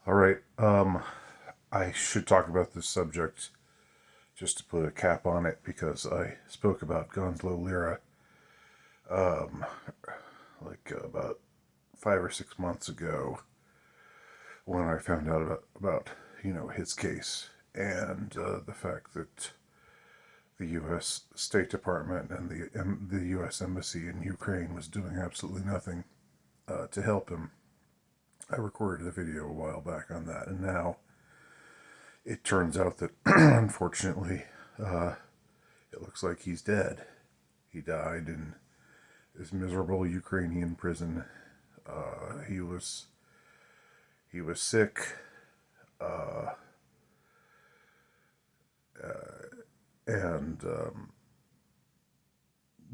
All right. I should talk about this subject just to put a cap on it because I spoke about Gonzalo Lira um, about 5 or 6 months ago when I found out about his case and the fact that the U.S. State Department and the U.S. Embassy in Ukraine was doing absolutely nothing to help him. I recorded a video a while back on that, and now it turns out that unfortunately, uh, it looks like he's dead. He died in this miserable Ukrainian prison. He was sick, uh, and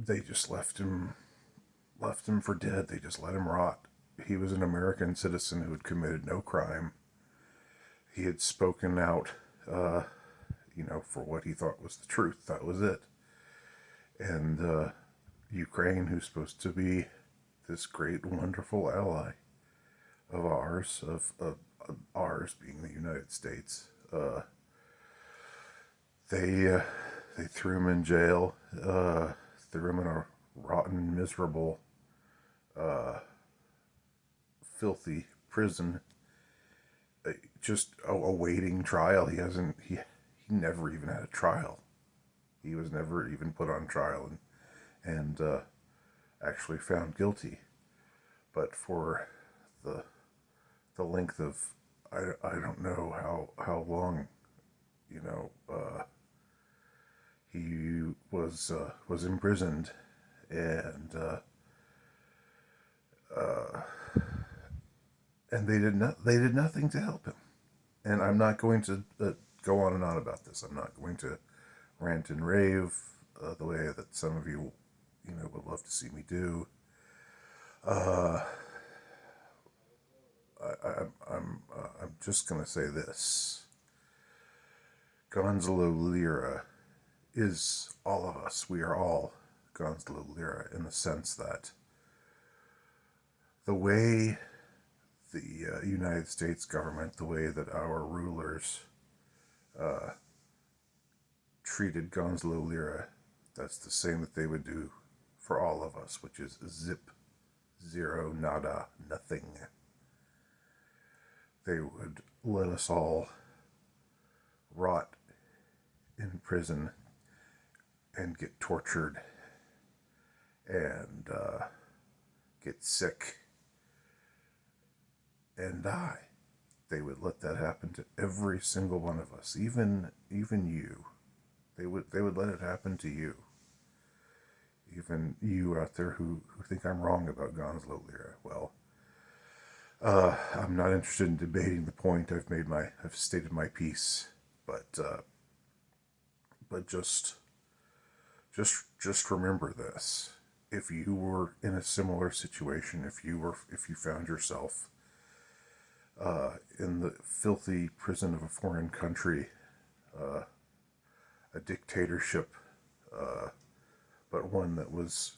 they just left him for dead. They just let him rot. He was an American citizen who had committed no crime. He had spoken out, for what he thought was the truth. That was it. And Ukraine, who's supposed to be this great, wonderful ally of ours being the United States, they threw him in jail, threw him in a rotten, miserable, filthy prison, just awaiting trial. He never even had a trial. He was never even put on trial and actually found guilty. But for the length of I don't know how long, he was imprisoned, and they did nothing to help him. And I'm not going to go on and on about this. I'm not going to rant and rave the way that some of you, would love to see me do. Uh, I'm just going to say this: Gonzalo Lira is all of us. We are all Gonzalo Lira in the sense that the way the United States government, the way that our rulers treated Gonzalo Lira, that's the same that they would do for all of us, which is zip, zero, nada, nothing. They would let us all rot in prison and get tortured and get sick and die. They would let that happen to every single one of us, even you. They would let it happen to you. Even you out there who think I'm wrong about Gonzalo Lira. Well, I'm not interested in debating the point. I've stated my piece, but just remember this: if you were in a similar situation, if you found yourself in the filthy prison of a foreign country, a dictatorship, but one that was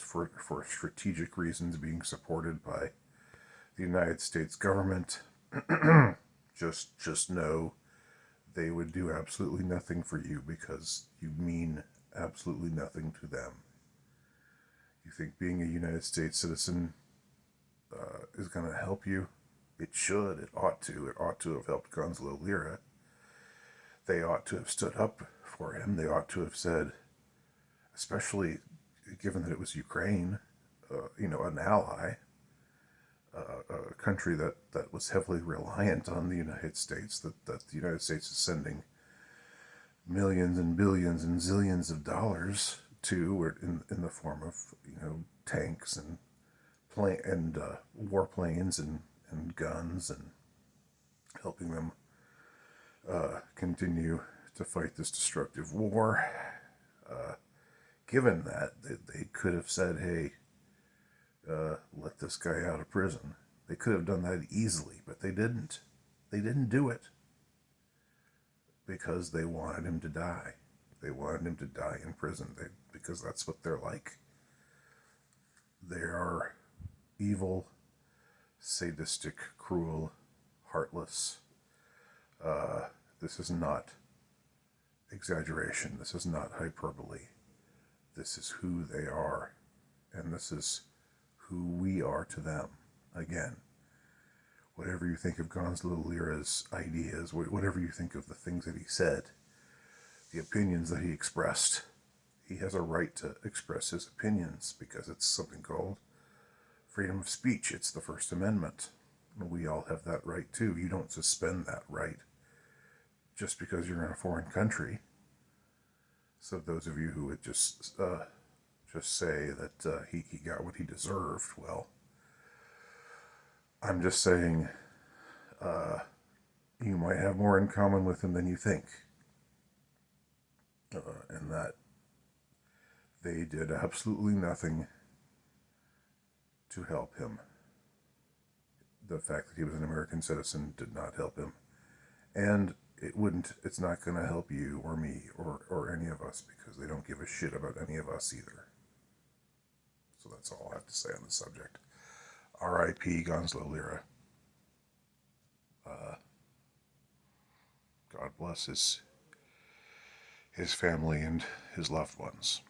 for strategic reasons being supported by the United States government, just know they would do absolutely nothing for you because you mean absolutely nothing to them. You think being a United States citizen is going to help you? It should. It ought to. It ought to have helped Gonzalo Lira. They ought to have stood up for him. They ought to have said, especially given that it was Ukraine, an ally, a country that was heavily reliant on the United States, that the United States is sending millions and billions and zillions of dollars to, or in the form of tanks and warplanes and guns, and helping them continue to fight this destructive war. Given that, they could have said, hey, let this guy out of prison. They could have done that easily, but they didn't. They didn't do it because they wanted him to die. They wanted him to die in prison because that's what they're like. They are evil, sadistic, cruel heartless. This is not exaggeration. This is not hyperbole. This is who they are, and this is who we are to them. Again, whatever you think of Gonzalo Lira's ideas, whatever you think of the things that he said, the opinions that he expressed, he has a right to express his opinions because it's something called freedom of speech. It's the First Amendment. We all have that right too. You don't suspend that right just because you're in a foreign country. So those of you who would just say that he got what he deserved, well, I'm just saying you might have more in common with him than you think, and that they did absolutely nothing to help him. The fact that he was an American citizen did not help him, and it's not going to help you or me or any of us, because they don't give a shit about any of us either. So that's all I have to say on the subject. R.I.P. Gonzalo Lira. God bless his family and his loved ones.